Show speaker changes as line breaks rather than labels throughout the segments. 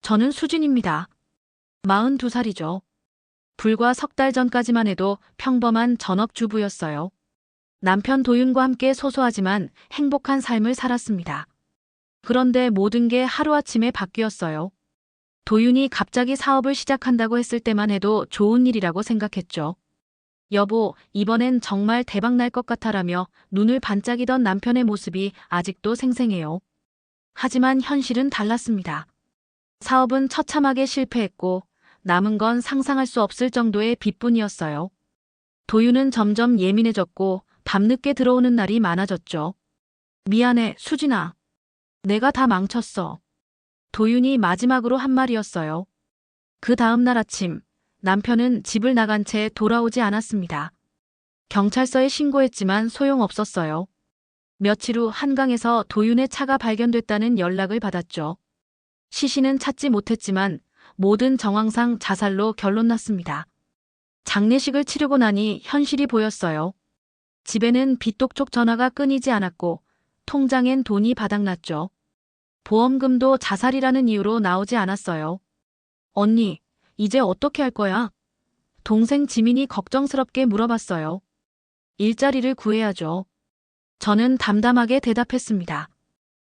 저는 수진입니다. 42살이죠. 불과 석 달 전까지만 해도 평범한 전업주부였어요. 남편 도윤과 함께 소소하지만 행복한 삶을 살았습니다. 그런데 모든 게 하루아침에 바뀌었어요. 도윤이 갑자기 사업을 시작한다고 했을 때만 해도 좋은 일이라고 생각했죠. 여보, 이번엔 정말 대박 날 것 같아라며 눈을 반짝이던 남편의 모습이 아직도 생생해요. 하지만 현실은 달랐습니다. 사업은 처참하게 실패했고 남은 건 상상할 수 없을 정도의 빚뿐이었어요. 도윤은 점점 예민해졌고 밤늦게 들어오는 날이 많아졌죠. 미안해, 수진아. 내가 다 망쳤어. 도윤이 마지막으로 한 말이었어요. 그 다음 날 아침, 남편은 집을 나간 채 돌아오지 않았습니다. 경찰서에 신고했지만 소용없었어요. 며칠 후 한강에서 도윤의 차가 발견됐다는 연락을 받았죠. 시신은 찾지 못했지만 모든 정황상 자살로 결론났습니다. 장례식을 치르고 나니 현실이 보였어요. 집에는 빚독촉 전화가 끊이지 않았고 통장엔 돈이 바닥났죠. 보험금도 자살이라는 이유로 나오지 않았어요. 언니, 이제 어떻게 할 거야? 동생 지민이 걱정스럽게 물어봤어요. 일자리를 구해야죠. 저는 담담하게 대답했습니다.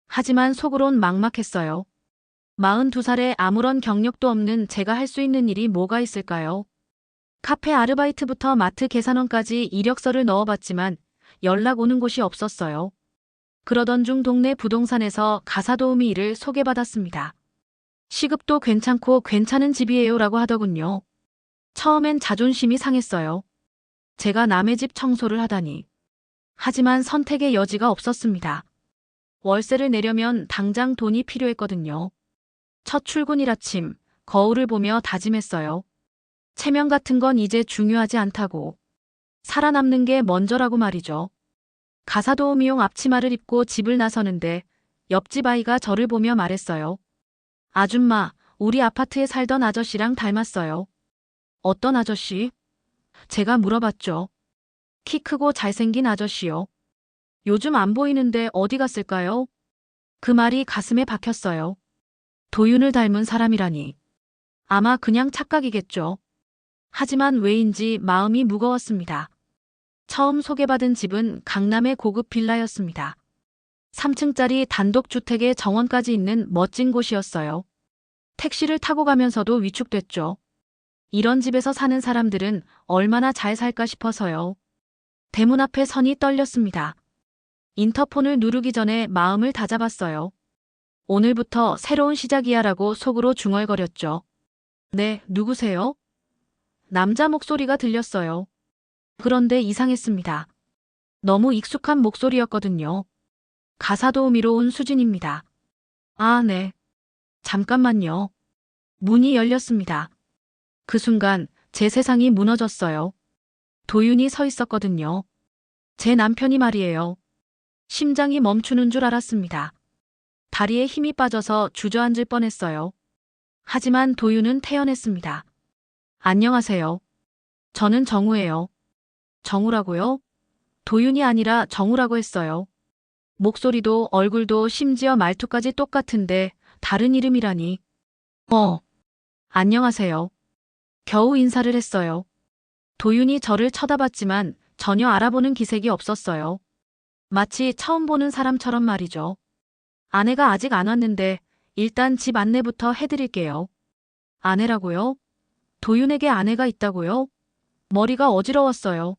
하지만 속으론 막막했어요. 42살에 아무런 경력도 없는 제가 할 수 있는 일이 뭐가 있을까요? 카페 아르바이트부터 마트 계산원까지 이력서를 넣어봤지만 연락 오는 곳이 없었어요. 그러던 중 동네 부동산에서 가사도우미 일을 소개받았습니다. 시급도 괜찮고 괜찮은 집이에요 라고 하더군요. 처음엔 자존심이 상했어요. 제가 남의 집 청소를 하다니. 하지만 선택의 여지가 없었습니다. 월세를 내려면 당장 돈이 필요했거든요. 첫 출근일 아침, 거울을 보며 다짐했어요. 체면 같은 건 이제 중요하지 않다고. 살아남는 게 먼저라고 말이죠. 가사도우미용 앞치마를 입고 집을 나서는데 옆집 아이가 저를 보며 말했어요. 아줌마, 우리 아파트에 살던 아저씨랑 닮았어요. 어떤 아저씨? 제가 물어봤죠. 키 크고 잘생긴 아저씨요. 요즘 안 보이는데 어디 갔을까요? 그 말이 가슴에 박혔어요. 도윤을 닮은 사람이라니. 아마 그냥 착각이겠죠. 하지만 왜인지 마음이 무거웠습니다. 처음 소개받은 집은 강남의 고급 빌라였습니다. 3층짜리 단독주택에 정원까지 있는 멋진 곳이었어요. 택시를 타고 가면서도 위축됐죠. 이런 집에서 사는 사람들은 얼마나 잘 살까 싶어서요. 대문 앞에 선이 떨렸습니다. 인터폰을 누르기 전에 마음을 다잡았어요. 오늘부터 새로운 시작이야라고 속으로 중얼거렸죠. 네, 누구세요? 남자 목소리가 들렸어요. 그런데 이상했습니다. 너무 익숙한 목소리였거든요. 가사도우미로 온 수진입니다. 아, 네. 잠깐만요. 문이 열렸습니다. 그 순간 제 세상이 무너졌어요. 도윤이 서 있었거든요. 제 남편이 말이에요. 심장이 멈추는 줄 알았습니다. 다리에 힘이 빠져서 주저앉을 뻔했어요. 하지만 도윤은 태연했습니다. 안녕하세요. 저는 정우예요. 정우라고요? 도윤이 아니라 정우라고 했어요. 목소리도 얼굴도 심지어 말투까지 똑같은데 다른 이름이라니. 안녕하세요. 겨우 인사를 했어요. 도윤이 저를 쳐다봤지만 전혀 알아보는 기색이 없었어요. 마치 처음 보는 사람처럼 말이죠. 아내가 아직 안 왔는데 일단 집 안내부터 해드릴게요. 아내라고요? 도윤에게 아내가 있다고요? 머리가 어지러웠어요.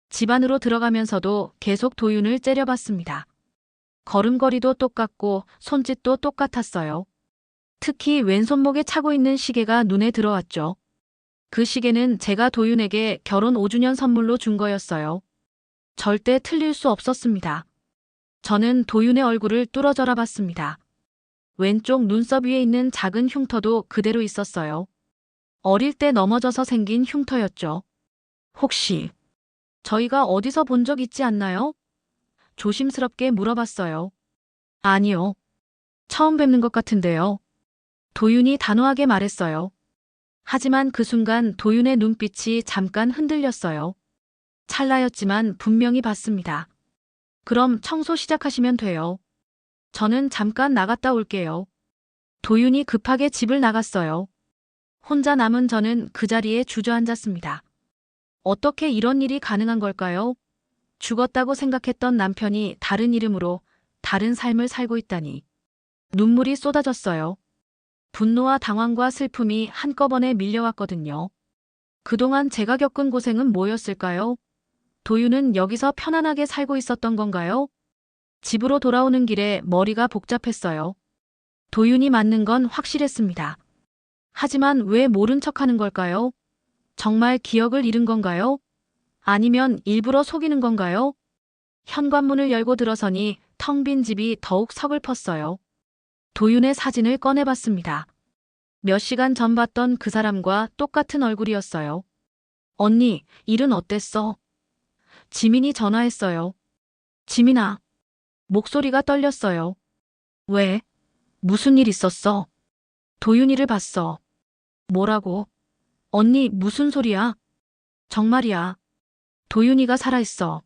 집 안으로 들어가면서도 계속 도윤을 째려봤습니다. 걸음걸이도 똑같고 손짓도 똑같았어요. 특히 왼손목에 차고 있는 시계가 눈에 들어왔죠. 그 시계는 제가 도윤에게 결혼 5주년 선물로 준 거였어요. 절대 틀릴 수 없었습니다. 저는 도윤의 얼굴을 뚫어져라 봤습니다. 왼쪽 눈썹 위에 있는 작은 흉터도 그대로 있었어요. 어릴 때 넘어져서 생긴 흉터였죠. 혹시 저희가 어디서 본 적 있지 않나요? 조심스럽게 물어봤어요. 아니요. 처음 뵙는 것 같은데요. 도윤이 단호하게 말했어요. 하지만 그 순간 도윤의 눈빛이 잠깐 흔들렸어요. 찰나였지만 분명히 봤습니다. 그럼 청소 시작하시면 돼요. 저는 잠깐 나갔다 올게요. 도윤이 급하게 집을 나갔어요. 혼자 남은 저는 그 자리에 주저앉았습니다. 어떻게 이런 일이 가능한 걸까요? 죽었다고 생각했던 남편이 다른 이름으로 다른 삶을 살고 있다니. 눈물이 쏟아졌어요. 분노와 당황과 슬픔이 한꺼번에 밀려왔거든요. 그동안 제가 겪은 고생은 뭐였을까요? 도윤은 여기서 편안하게 살고 있었던 건가요? 집으로 돌아오는 길에 머리가 복잡했어요. 도윤이 맞는 건 확실했습니다. 하지만 왜 모른 척하는 걸까요? 정말 기억을 잃은 건가요? 아니면 일부러 속이는 건가요? 현관문을 열고 들어서니 텅 빈 집이 더욱 서글펐어요. 도윤의 사진을 꺼내봤습니다. 몇 시간 전 봤던 그 사람과 똑같은 얼굴이었어요. 언니, 일은 어땠어? 지민이 전화했어요. 지민아. 목소리가 떨렸어요. 왜? 무슨 일 있었어? 도윤이를 봤어. 뭐라고? 언니, 무슨 소리야? 정말이야. 도윤이가 살아있어.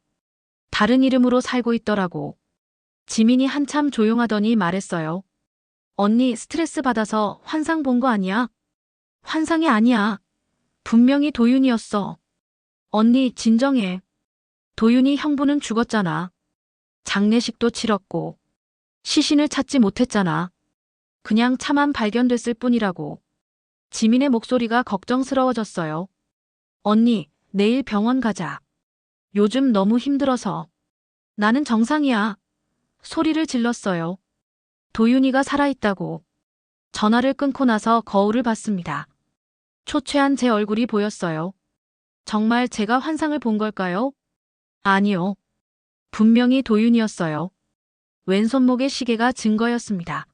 다른 이름으로 살고 있더라고. 지민이 한참 조용하더니 말했어요. 언니 스트레스 받아서 환상 본 거 아니야? 환상이 아니야. 분명히 도윤이었어. 언니 진정해. 도윤이 형부는 죽었잖아. 장례식도 치렀고 시신을 찾지 못했잖아. 그냥 차만 발견됐을 뿐이라고. 지민의 목소리가 걱정스러워졌어요. 언니, 내일 병원 가자. 요즘 너무 힘들어서. 나는 정상이야. 소리를 질렀어요. 도윤이가 살아있다고. 전화를 끊고 나서 거울을 봤습니다. 초췌한 제 얼굴이 보였어요. 정말 제가 환상을 본 걸까요? 아니요. 분명히 도윤이었어요. 왼손목의 시계가 증거였습니다.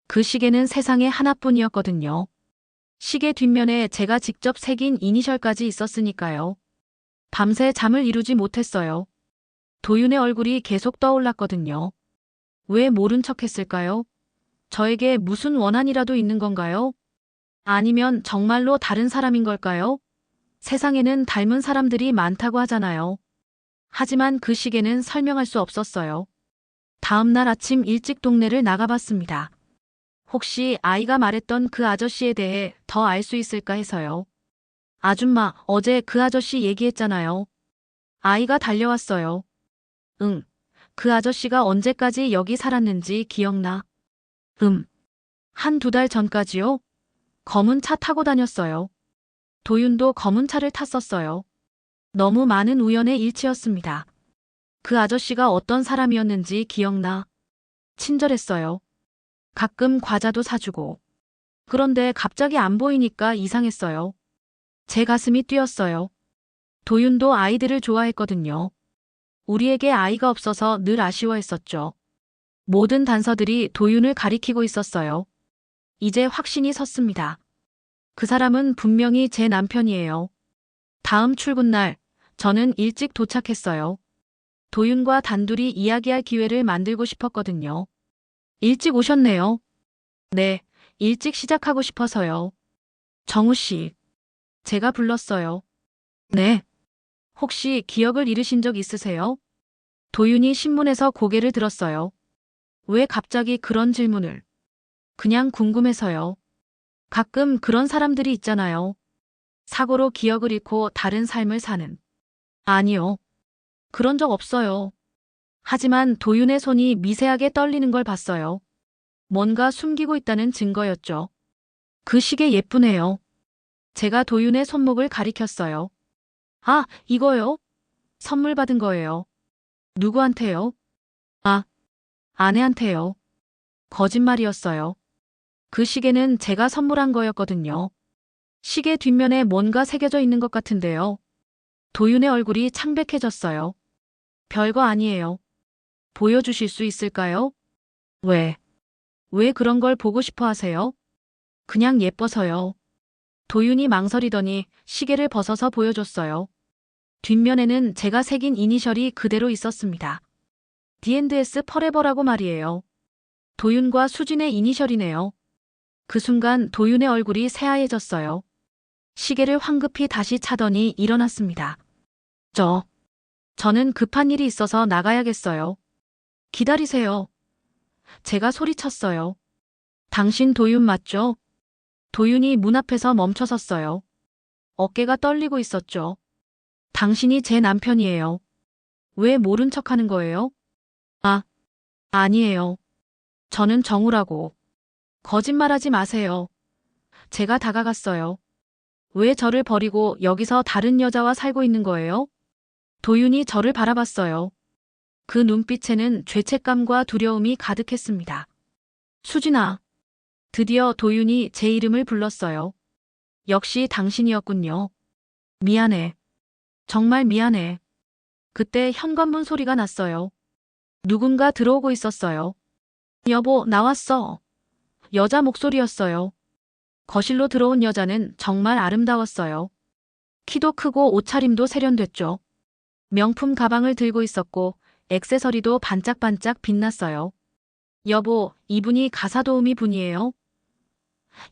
그 시계는 세상에 하나뿐이었거든요. 시계 뒷면에 제가 직접 새긴 이니셜까지 있었으니까요. 밤새 잠을 이루지 못했어요. 도윤의 얼굴이 계속 떠올랐거든요. 왜 모른 척 했을까요? 저에게 무슨 원한이라도 있는 건가요? 아니면 정말로 다른 사람인 걸까요? 세상에는 닮은 사람들이 많다고 하잖아요. 하지만 그 시계는 설명할 수 없었어요. 다음 날 아침 일찍 동네를 나가봤습니다. 혹시 아이가 말했던 그 아저씨에 대해 더 알 수 있을까 해서요. 아줌마, 어제 그 아저씨 얘기했잖아요. 아이가 달려왔어요. 응. 그 아저씨가 언제까지 여기 살았는지 기억나? 한두 달 전까지요? 검은 차 타고 다녔어요. 도윤도 검은 차를 탔었어요. 너무 많은 우연의 일치였습니다. 그 아저씨가 어떤 사람이었는지 기억나? 친절했어요. 가끔 과자도 사주고. 그런데 갑자기 안 보이니까 이상했어요. 제 가슴이 뛰었어요. 도윤도 아이들을 좋아했거든요. 우리에게 아이가 없어서 늘 아쉬워했었죠. 모든 단서들이 도윤을 가리키고 있었어요. 이제 확신이 섰습니다. 그 사람은 분명히 제 남편이에요. 다음 출근 날, 저는 일찍 도착했어요. 도윤과 단둘이 이야기할 기회를 만들고 싶었거든요. 일찍 오셨네요. 네, 일찍 시작하고 싶어서요. 정우 씨. 제가 불렀어요. 네. 혹시 기억을 잃으신 적 있으세요? 도윤이 신문에서 고개를 들었어요. 왜 갑자기 그런 질문을? 그냥 궁금해서요. 가끔 그런 사람들이 있잖아요. 사고로 기억을 잃고 다른 삶을 사는. 아니요. 그런 적 없어요. 하지만 도윤의 손이 미세하게 떨리는 걸 봤어요. 뭔가 숨기고 있다는 증거였죠. 그 시계 예쁘네요. 제가 도윤의 손목을 가리켰어요. 아, 이거요? 선물 받은 거예요. 누구한테요? 아, 아내한테요. 거짓말이었어요. 그 시계는 제가 선물한 거였거든요. 시계 뒷면에 뭔가 새겨져 있는 것 같은데요. 도윤의 얼굴이 창백해졌어요. 별거 아니에요. 보여주실 수 있을까요? 왜? 왜 그런 걸 보고 싶어 하세요? 그냥 예뻐서요. 도윤이 망설이더니 시계를 벗어서 보여줬어요. 뒷면에는 제가 새긴 이니셜이 그대로 있었습니다. D&S 퍼레버라고 말이에요. 도윤과 수진의 이니셜이네요. 그 순간 도윤의 얼굴이 새하얘졌어요. 시계를 황급히 다시 차더니 일어났습니다. 저는 급한 일이 있어서 나가야겠어요. 기다리세요. 제가 소리쳤어요. 당신 도윤 맞죠? 도윤이 문 앞에서 멈춰섰어요. 어깨가 떨리고 있었죠. 당신이 제 남편이에요. 왜 모른 척 하는 거예요? 아, 아니에요. 저는 정우라고. 거짓말하지 마세요. 제가 다가갔어요. 왜 저를 버리고 여기서 다른 여자와 살고 있는 거예요? 도윤이 저를 바라봤어요. 그 눈빛에는 죄책감과 두려움이 가득했습니다. 수진아. 드디어 도윤이 제 이름을 불렀어요. 역시 당신이었군요. 미안해. 정말 미안해. 그때 현관문 소리가 났어요. 누군가 들어오고 있었어요. 여보, 나왔어. 여자 목소리였어요. 거실로 들어온 여자는 정말 아름다웠어요. 키도 크고 옷차림도 세련됐죠. 명품 가방을 들고 있었고 액세서리도 반짝반짝 빛났어요. 여보, 이분이 가사도우미 분이에요?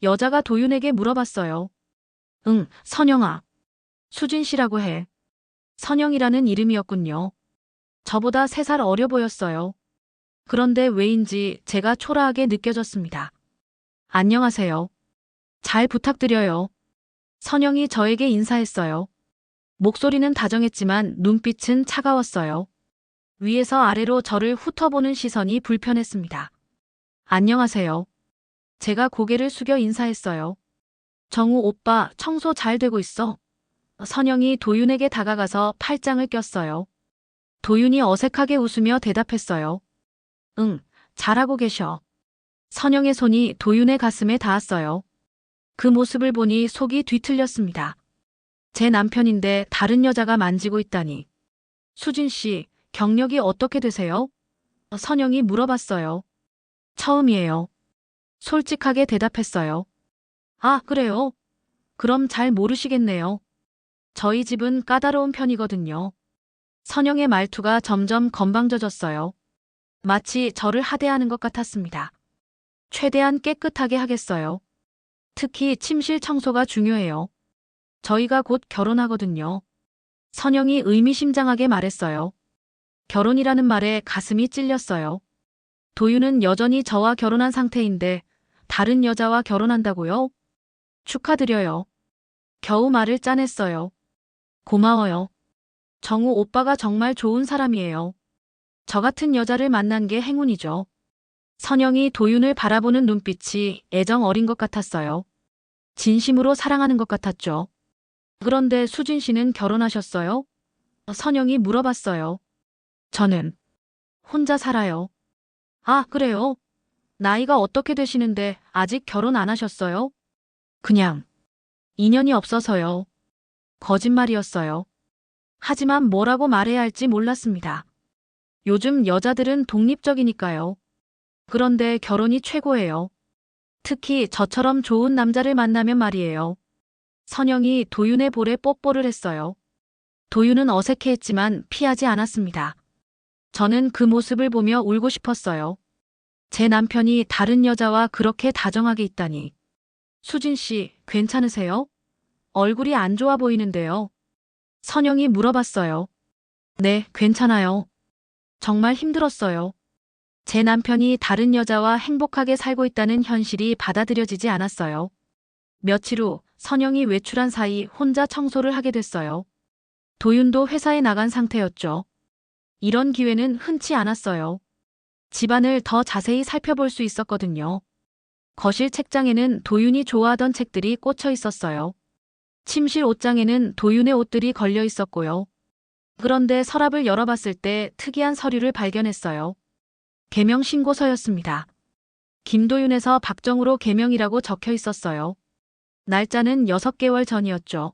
여자가 도윤에게 물어봤어요. 응, 선영아. 수진 씨라고 해. 선영이라는 이름이었군요. 저보다 3살 어려 보였어요. 그런데 왜인지 제가 초라하게 느껴졌습니다. 안녕하세요. 잘 부탁드려요. 선영이 저에게 인사했어요. 목소리는 다정했지만 눈빛은 차가웠어요. 위에서 아래로 저를 훑어보는 시선이 불편했습니다. 안녕하세요. 제가 고개를 숙여 인사했어요. 정우 오빠, 청소 잘 되고 있어? 선영이 도윤에게 다가가서 팔짱을 꼈어요. 도윤이 어색하게 웃으며 대답했어요. 응, 잘하고 계셔. 선영의 손이 도윤의 가슴에 닿았어요. 그 모습을 보니 속이 뒤틀렸습니다. 제 남편인데 다른 여자가 만지고 있다니. 수진 씨, 경력이 어떻게 되세요? 선영이 물어봤어요. 처음이에요. 솔직하게 대답했어요. 아, 그래요? 그럼 잘 모르시겠네요. 저희 집은 까다로운 편이거든요. 선영의 말투가 점점 건방져졌어요. 마치 저를 하대하는 것 같았습니다. 최대한 깨끗하게 하겠어요. 특히 침실 청소가 중요해요. 저희가 곧 결혼하거든요. 선영이 의미심장하게 말했어요. 결혼이라는 말에 가슴이 찔렸어요. 도윤은 여전히 저와 결혼한 상태인데 다른 여자와 결혼한다고요? 축하드려요. 겨우 말을 짜냈어요. 고마워요. 정우 오빠가 정말 좋은 사람이에요. 저 같은 여자를 만난 게 행운이죠. 선영이 도윤을 바라보는 눈빛이 애정 어린 것 같았어요. 진심으로 사랑하는 것 같았죠. 그런데 수진 씨는 결혼하셨어요? 선영이 물어봤어요. 저는 혼자 살아요. 아, 그래요? 나이가 어떻게 되시는데 아직 결혼 안 하셨어요? 그냥 인연이 없어서요. 거짓말이었어요. 하지만 뭐라고 말해야 할지 몰랐습니다. 요즘 여자들은 독립적이니까요. 그런데 결혼이 최고예요. 특히 저처럼 좋은 남자를 만나면 말이에요. 선영이 도윤의 볼에 뽀뽀를 했어요. 도윤은 어색해했지만 피하지 않았습니다. 저는 그 모습을 보며 울고 싶었어요. 제 남편이 다른 여자와 그렇게 다정하게 있다니. 수진 씨, 괜찮으세요? 얼굴이 안 좋아 보이는데요. 선영이 물어봤어요. 네, 괜찮아요. 정말 힘들었어요. 제 남편이 다른 여자와 행복하게 살고 있다는 현실이 받아들여지지 않았어요. 며칠 후 선영이 외출한 사이 혼자 청소를 하게 됐어요. 도윤도 회사에 나간 상태였죠. 이런 기회는 흔치 않았어요. 집안을 더 자세히 살펴볼 수 있었거든요. 거실 책장에는 도윤이 좋아하던 책들이 꽂혀 있었어요. 침실 옷장에는 도윤의 옷들이 걸려 있었고요. 그런데 서랍을 열어봤을 때 특이한 서류를 발견했어요. 개명 신고서였습니다. 김도윤에서 박정우로 개명이라고 적혀 있었어요. 날짜는 6개월 전이었죠.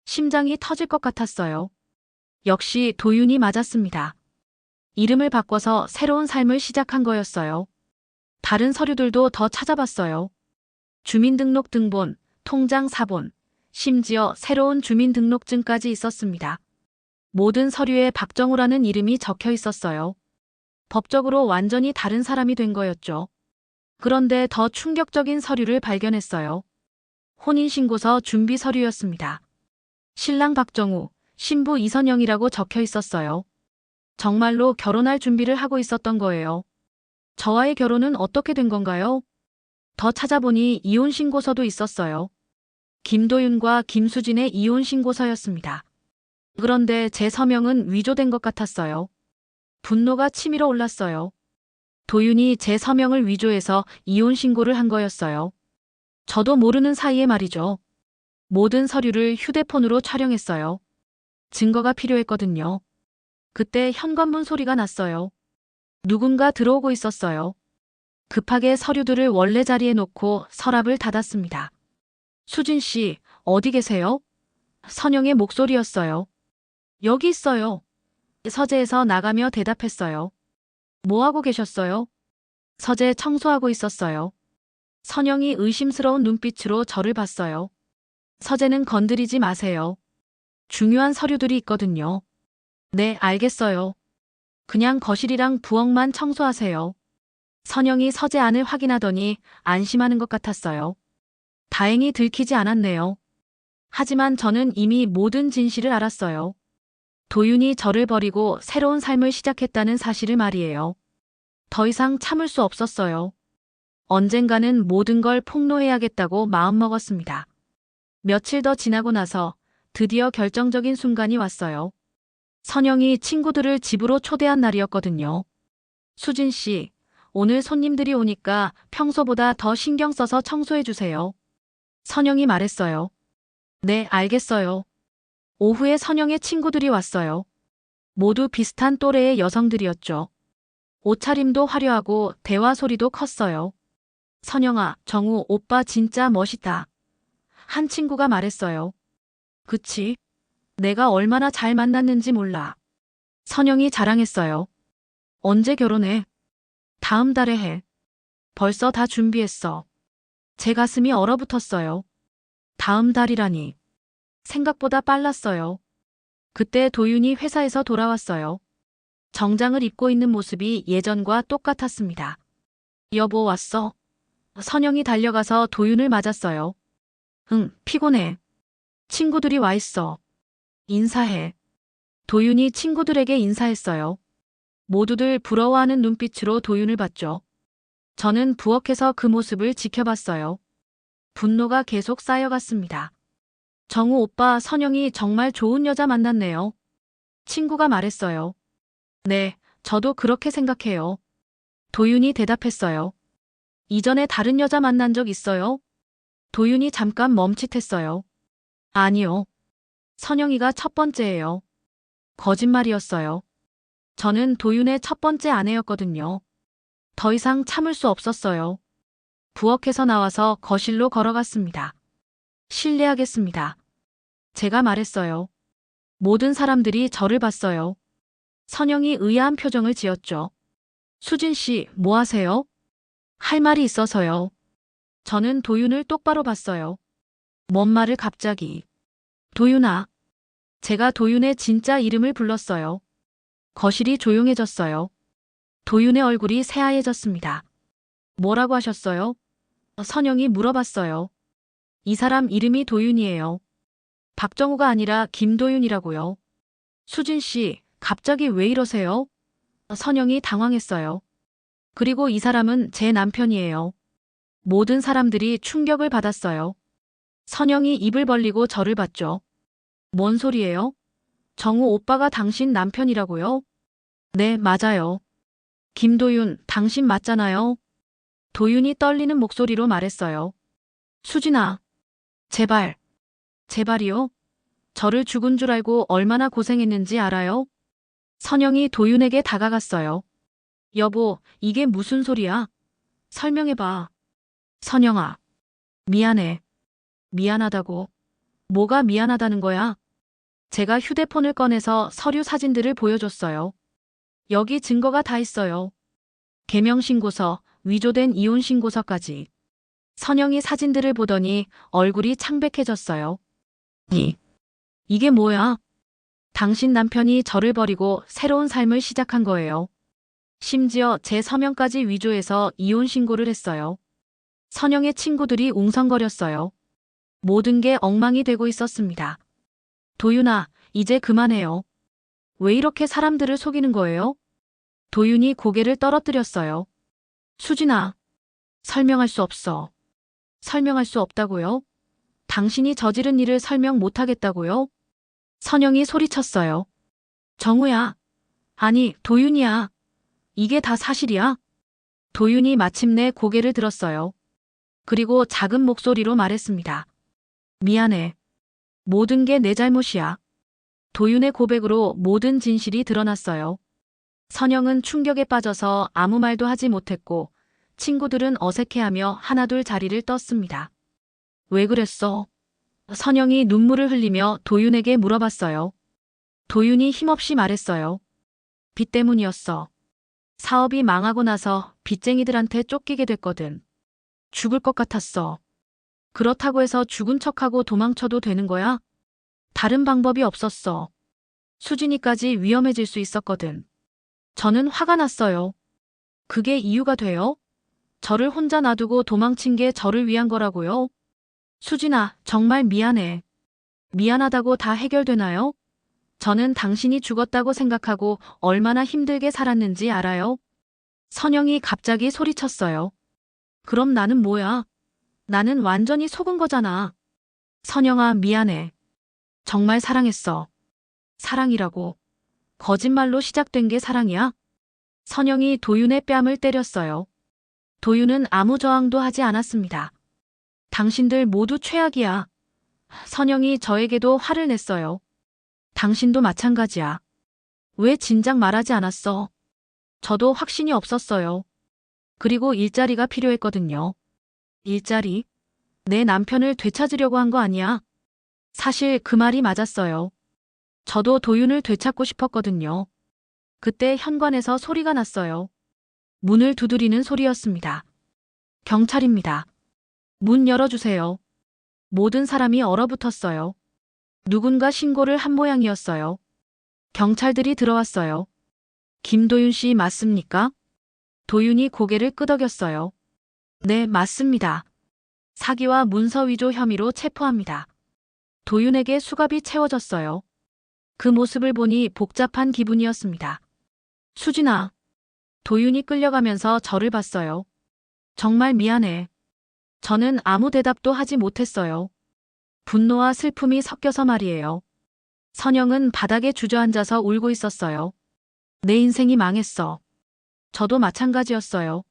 심장이 터질 것 같았어요. 역시 도윤이 맞았습니다. 이름을 바꿔서 새로운 삶을 시작한 거였어요. 다른 서류들도 더 찾아봤어요. 주민등록 등본, 통장 사본, 심지어 새로운 주민등록증까지 있었습니다. 모든 서류에 박정우라는 이름이 적혀 있었어요. 법적으로 완전히 다른 사람이 된 거였죠. 그런데 더 충격적인 서류를 발견했어요. 혼인신고서 준비 서류였습니다. 신랑 박정우, 신부 이선영이라고 적혀 있었어요. 정말로 결혼할 준비를 하고 있었던 거예요. 저와의 결혼은 어떻게 된 건가요? 더 찾아보니 이혼 신고서도 있었어요. 김도윤과 김수진의 이혼 신고서였습니다. 그런데 제 서명은 위조된 것 같았어요. 분노가 치밀어 올랐어요. 도윤이 제 서명을 위조해서 이혼 신고를 한 거였어요. 저도 모르는 사이에 말이죠. 모든 서류를 휴대폰으로 촬영했어요. 증거가 필요했거든요. 그때 현관문 소리가 났어요. 누군가 들어오고 있었어요. 급하게 서류들을 원래 자리에 놓고 서랍을 닫았습니다. 수진 씨, 어디 계세요? 선영의 목소리였어요. 여기 있어요. 서재에서 나가며 대답했어요. 뭐 하고 계셨어요? 서재 청소하고 있었어요. 선영이 의심스러운 눈빛으로 저를 봤어요. 서재는 건드리지 마세요. 중요한 서류들이 있거든요. 네, 알겠어요. 그냥 거실이랑 부엌만 청소하세요. 선영이 서재 안을 확인하더니 안심하는 것 같았어요. 다행히 들키지 않았네요. 하지만 저는 이미 모든 진실을 알았어요. 도윤이 저를 버리고 새로운 삶을 시작했다는 사실을 말이에요. 더 이상 참을 수 없었어요. 언젠가는 모든 걸 폭로해야겠다고 마음먹었습니다. 며칠 더 지나고 나서 드디어 결정적인 순간이 왔어요. 선영이 친구들을 집으로 초대한 날이었거든요. 수진 씨, 오늘 손님들이 오니까 평소보다 더 신경 써서 청소해 주세요. 선영이 말했어요. 네, 알겠어요. 오후에 선영의 친구들이 왔어요. 모두 비슷한 또래의 여성들이었죠. 옷차림도 화려하고 대화 소리도 컸어요. 선영아, 정우 오빠 진짜 멋있다. 한 친구가 말했어요. 그치? 내가 얼마나 잘 만났는지 몰라. 선영이 자랑했어요. 언제 결혼해? 다음 달에 해. 벌써 다 준비했어. 제 가슴이 얼어붙었어요. 다음 달이라니. 생각보다 빨랐어요. 그때 도윤이 회사에서 돌아왔어요. 정장을 입고 있는 모습이 예전과 똑같았습니다. 여보 왔어? 선영이 달려가서 도윤을 맞았어요. 응, 피곤해. 친구들이 와 있어. 인사해. 도윤이 친구들에게 인사했어요. 모두들 부러워하는 눈빛으로 도윤을 봤죠. 저는 부엌에서 그 모습을 지켜봤어요. 분노가 계속 쌓여갔습니다. 정우 오빠, 선영이 정말 좋은 여자 만났네요. 친구가 말했어요. 네, 저도 그렇게 생각해요. 도윤이 대답했어요. 이전에 다른 여자 만난 적 있어요? 도윤이 잠깐 멈칫했어요. 아니요. 선영이가 첫 번째예요. 거짓말이었어요. 저는 도윤의 첫 번째 아내였거든요. 더 이상 참을 수 없었어요. 부엌에서 나와서 거실로 걸어갔습니다. 실례하겠습니다. 제가 말했어요. 모든 사람들이 저를 봤어요. 선영이 의아한 표정을 지었죠. 수진 씨, 뭐 하세요? 할 말이 있어서요. 저는 도윤을 똑바로 봤어요. 뭔 말을 갑자기. 도윤아. 제가 도윤의 진짜 이름을 불렀어요. 거실이 조용해졌어요. 도윤의 얼굴이 새하얘졌습니다. 뭐라고 하셨어요? 선영이 물어봤어요. 이 사람 이름이 도윤이에요. 박정우가 아니라 김도윤이라고요. 수진 씨, 갑자기 왜 이러세요? 선영이 당황했어요. 그리고 이 사람은 제 남편이에요. 모든 사람들이 충격을 받았어요. 선영이 입을 벌리고 저를 봤죠. 뭔 소리예요? 정우 오빠가 당신 남편이라고요? 네, 맞아요. 김도윤, 당신 맞잖아요. 도윤이 떨리는 목소리로 말했어요. 수진아, 제발. 제발이요? 저를 죽은 줄 알고 얼마나 고생했는지 알아요? 선영이 도윤에게 다가갔어요. 여보, 이게 무슨 소리야? 설명해봐. 선영아. 미안해. 미안하다고. 뭐가 미안하다는 거야? 제가 휴대폰을 꺼내서 서류 사진들을 보여줬어요. 여기 증거가 다 있어요. 계명신고서, 위조된 이혼신고서까지. 선영이 사진들을 보더니 얼굴이 창백해졌어요. 이게 뭐야? 당신 남편이 저를 버리고 새로운 삶을 시작한 거예요. 심지어 제 서명까지 위조해서 이혼신고를 했어요. 선영의 친구들이 웅성거렸어요. 모든 게 엉망이 되고 있었습니다. 도윤아, 이제 그만해요. 왜 이렇게 사람들을 속이는 거예요? 도윤이 고개를 떨어뜨렸어요. 수진아, 설명할 수 없어. 설명할 수 없다고요? 당신이 저지른 일을 설명 못하겠다고요? 선영이 소리쳤어요. 정우야. 아니, 도윤이야. 이게 다 사실이야? 도윤이 마침내 고개를 들었어요. 그리고 작은 목소리로 말했습니다. 미안해. 모든 게 내 잘못이야. 도윤의 고백으로 모든 진실이 드러났어요. 선영은 충격에 빠져서 아무 말도 하지 못했고 친구들은 어색해하며 하나둘 자리를 떴습니다. 왜 그랬어? 선영이 눈물을 흘리며 도윤에게 물어봤어요. 도윤이 힘없이 말했어요. 빚 때문이었어. 사업이 망하고 나서 빚쟁이들한테 쫓기게 됐거든. 죽을 것 같았어. 그렇다고 해서 죽은 척하고 도망쳐도 되는 거야? 다른 방법이 없었어. 수진이까지 위험해질 수 있었거든. 저는 화가 났어요. 그게 이유가 돼요? 저를 혼자 놔두고 도망친 게 저를 위한 거라고요? 수진아, 정말 미안해. 미안하다고 다 해결되나요? 저는 당신이 죽었다고 생각하고 얼마나 힘들게 살았는지 알아요? 선영이 갑자기 소리쳤어요. 그럼 나는 뭐야? 나는 완전히 속은 거잖아. 선영아, 미안해. 정말 사랑했어. 사랑이라고. 거짓말로 시작된 게 사랑이야? 선영이 도윤의 뺨을 때렸어요. 도윤은 아무 저항도 하지 않았습니다. 당신들 모두 최악이야. 선영이 저에게도 화를 냈어요. 당신도 마찬가지야. 왜 진작 말하지 않았어? 저도 확신이 없었어요. 그리고 일자리가 필요했거든요. 일자리? 내 남편을 되찾으려고 한 거 아니야? 사실 그 말이 맞았어요. 저도 도윤을 되찾고 싶었거든요. 그때 현관에서 소리가 났어요. 문을 두드리는 소리였습니다. 경찰입니다. 문 열어주세요. 모든 사람이 얼어붙었어요. 누군가 신고를 한 모양이었어요. 경찰들이 들어왔어요. 김도윤 씨 맞습니까? 도윤이 고개를 끄덕였어요. 네, 맞습니다. 사기와 문서 위조 혐의로 체포합니다. 도윤에게 수갑이 채워졌어요. 그 모습을 보니 복잡한 기분이었습니다. 수진아. 도윤이 끌려가면서 저를 봤어요. 정말 미안해. 저는 아무 대답도 하지 못했어요. 분노와 슬픔이 섞여서 말이에요. 선영은 바닥에 주저앉아서 울고 있었어요. 내 인생이 망했어. 저도 마찬가지였어요.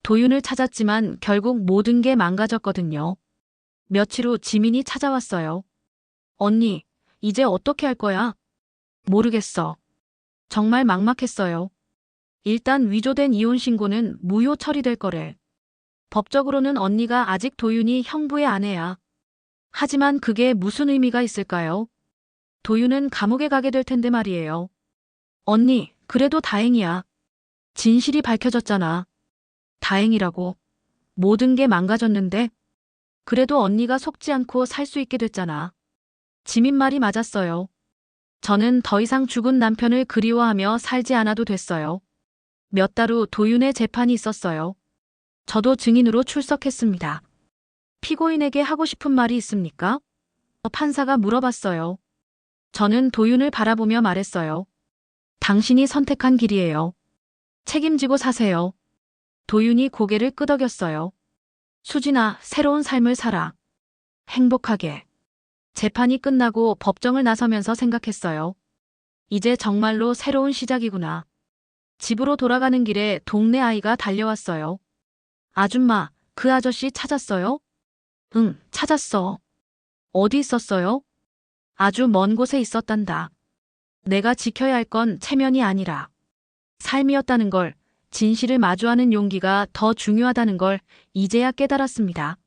도윤을 찾았지만 결국 모든 게 망가졌거든요. 며칠 후 지민이 찾아왔어요. 언니, 이제 어떻게 할 거야? 모르겠어. 정말 막막했어요. 일단 위조된 이혼 신고는 무효 처리될 거래. 법적으로는 언니가 아직 도윤이 형부의 아내야. 하지만 그게 무슨 의미가 있을까요? 도윤은 감옥에 가게 될 텐데 말이에요. 언니, 그래도 다행이야. 진실이 밝혀졌잖아. 다행이라고. 모든 게 망가졌는데? 그래도 언니가 속지 않고 살 수 있게 됐잖아. 지민 말이 맞았어요. 저는 더 이상 죽은 남편을 그리워하며 살지 않아도 됐어요. 몇 달 후 도윤의 재판이 있었어요. 저도 증인으로 출석했습니다. 피고인에게 하고 싶은 말이 있습니까? 판사가 물어봤어요. 저는 도윤을 바라보며 말했어요. 당신이 선택한 길이에요. 책임지고 사세요. 도윤이 고개를 끄덕였어요. 수진아, 새로운 삶을 살아. 행복하게. 재판이 끝나고 법정을 나서면서 생각했어요. 이제 정말로 새로운 시작이구나. 집으로 돌아가는 길에 동네 아이가 달려왔어요. 아줌마, 그 아저씨 찾았어요? 응, 찾았어. 어디 있었어요? 아주 먼 곳에 있었단다. 내가 지켜야 할 건 체면이 아니라 삶이었다는 걸, 진실을 마주하는 용기가 더 중요하다는 걸 이제야 깨달았습니다.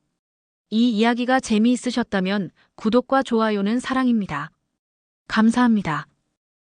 이 이야기가 재미있으셨다면 구독과 좋아요는 사랑입니다. 감사합니다.